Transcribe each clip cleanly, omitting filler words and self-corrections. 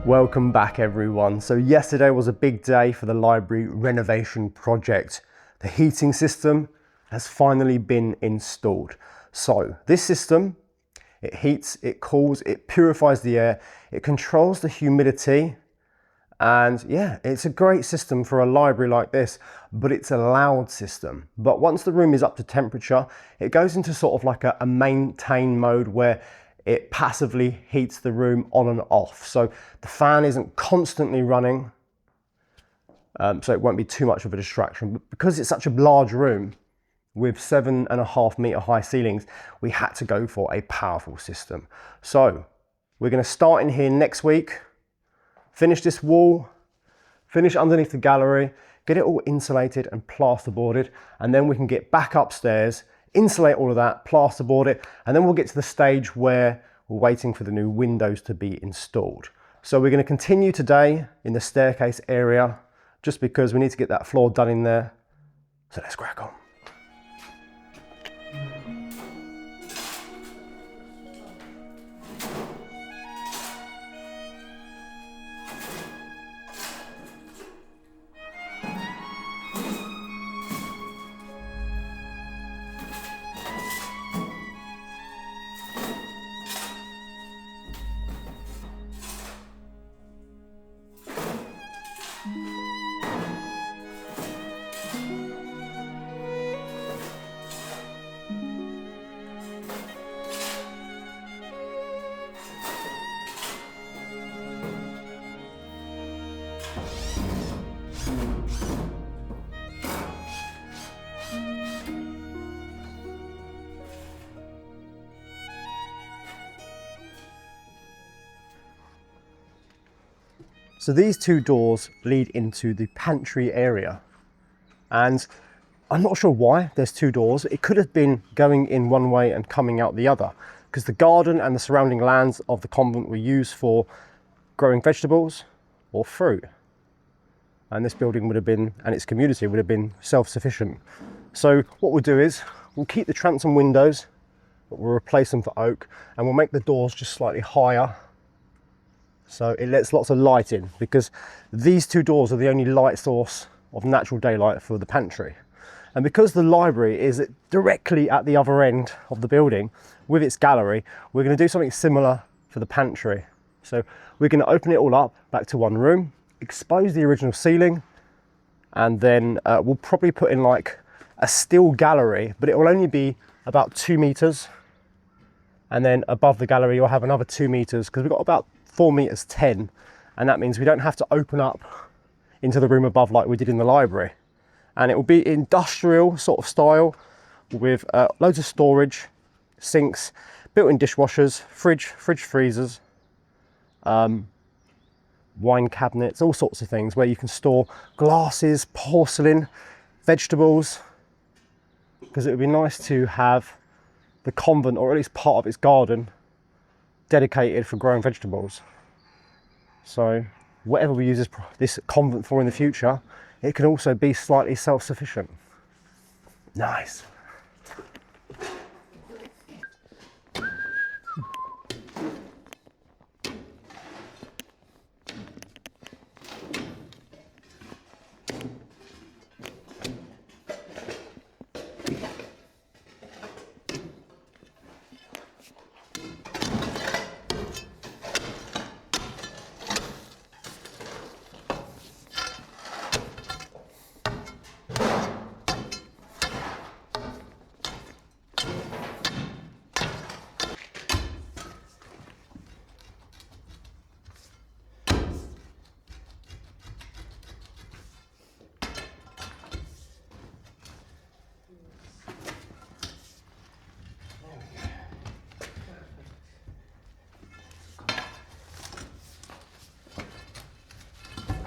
Welcome back everyone. So yesterday was a big day for the library renovation project. The heating system has finally been installed. So this system, it heats, it cools, it purifies the air, it controls the humidity, and yeah, it's a great system for a library like this, but it's a loud system. But once the room is up to temperature, it goes into sort of like a maintain mode where it passively heats the room on and off. So the fan isn't constantly running, so it won't be too much of a distraction. But because it's such a large room with 7.5 meter high ceilings, we had to go for a powerful system. So we're gonna start in here next week, finish this wall, finish underneath the gallery, get it all insulated and plasterboarded, and then we can get back upstairs, insulate all of that, plasterboard it, and then we'll get to the stage where we're waiting for the new windows to be installed. So we're going to continue today in the staircase area, just because we need to get that floor done in there. So let's crack on. So these two doors lead into the pantry area, and I'm not sure why there's two doors. It could have been going in one way and coming out the other, because the garden and the surrounding lands of the convent were used for growing vegetables or fruit. And this building would have been, and its community would have been self-sufficient. So what we'll do is we'll keep the transom windows, but we'll replace them for oak, and we'll make the doors just slightly higher, so it lets lots of light in, because these two doors are the only light source of natural daylight for the pantry. And because the library is directly at the other end of the building with its gallery, we're going to do something similar for the pantry. So we're going to open it all up back to one room, expose the original ceiling, and then we'll probably put in like a steel gallery, but it will only be about 2 meters. And then above the gallery, you'll have another 2 meters, because we've got about 4 meters 10, and that means we don't have to open up into the room above like we did in the library. And it will be industrial sort of style with loads of storage, sinks, built-in dishwashers, fridge freezers, wine cabinets, all sorts of things where you can store glasses, porcelain, vegetables, because it would be nice to have the convent, or at least part of its garden, dedicated for growing vegetables. So whatever we use this convent for in the future, it can also be slightly self-sufficient. Nice.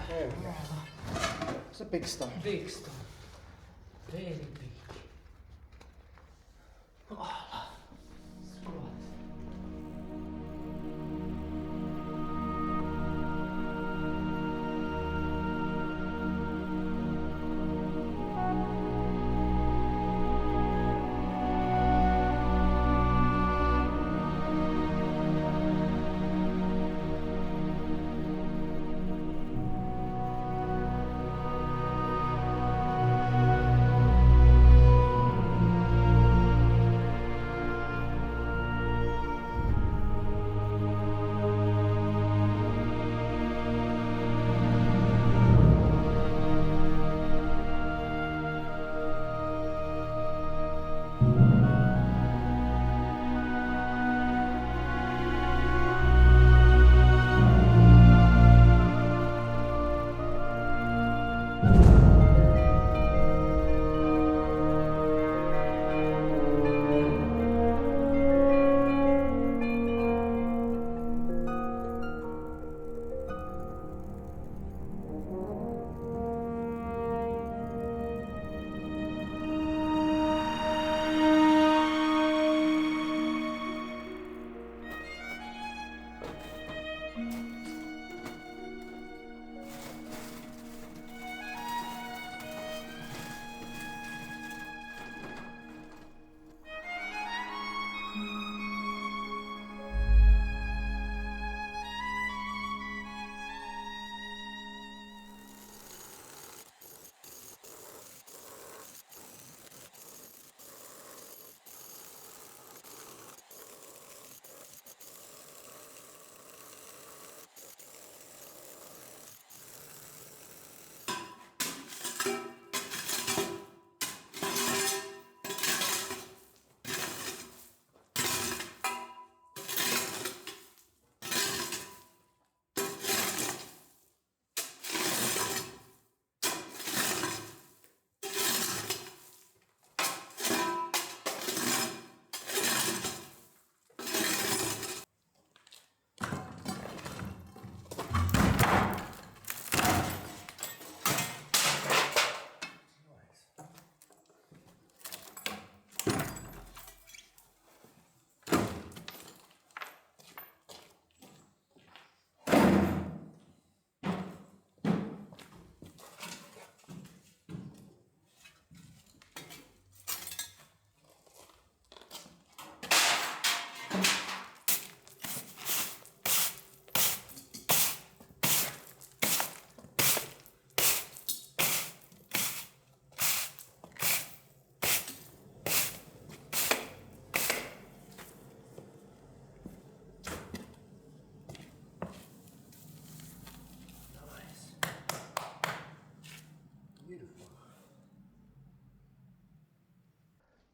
There we go. It's a big stone. Big stone. Very big. Oh, squat.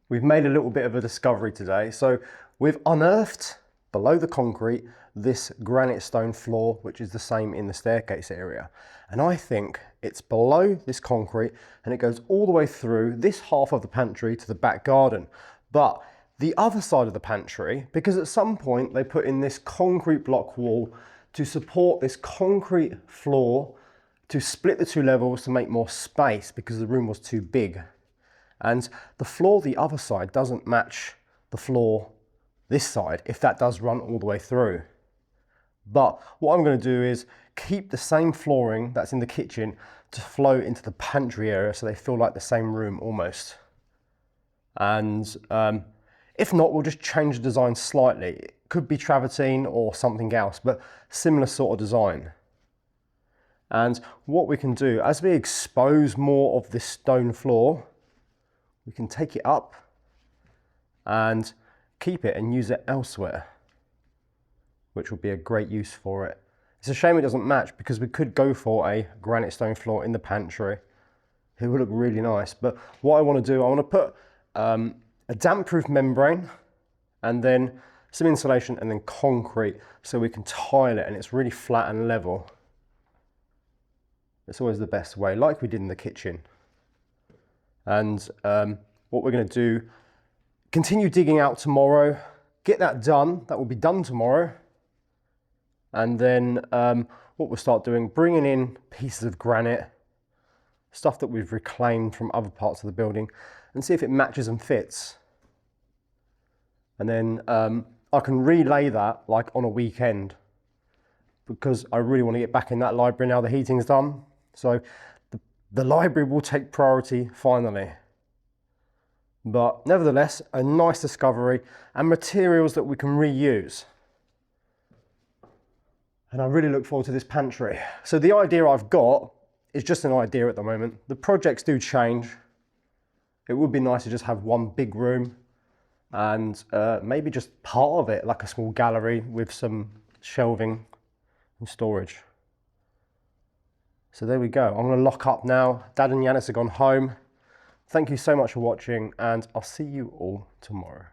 We've made a little bit of a discovery today. So we've unearthed below the concrete this granite stone floor, which is the same in the staircase area. And I think it's below this concrete and it goes all the way through this half of the pantry to the back garden. But the other side of the pantry, because at some point they put in this concrete block wall to support this concrete floor to split the two levels to make more space because the room was too big. And the floor the other side doesn't match the floor this side, if that does run all the way through. But what I'm going to do is keep the same flooring that's in the kitchen to flow into the pantry area so they feel like the same room almost. And if not, we'll just change the design slightly. It could be travertine or something else, but similar sort of design. And what we can do, as we expose more of this stone floor, we can take it up and keep it and use it elsewhere, which will be a great use for it. It's a shame it doesn't match because we could go for a granite stone floor in the pantry. It would look really nice. But what I want to do, I want to put a damp-proof membrane and then some insulation and then concrete so we can tile it and it's really flat and level. It's always the best way, like we did in the kitchen. And what we're going to do, continue digging out tomorrow, get that done. That will be done tomorrow. And then what we'll start doing, bringing in pieces of granite, stuff that we've reclaimed from other parts of the building, and see if it matches and fits. And then I can relay that like on a weekend because I really want to get back in that library now the heating's done. So the library will take priority finally. But nevertheless, a nice discovery and materials that we can reuse. And I really look forward to this pantry. So the idea I've got is just an idea at the moment. The projects do change. It would be nice to just have one big room and maybe just part of it like a small gallery with some shelving and storage. So there we go. I'm going to lock up now. Dad and Yanis have gone home. Thank you so much for watching and I'll see you all tomorrow.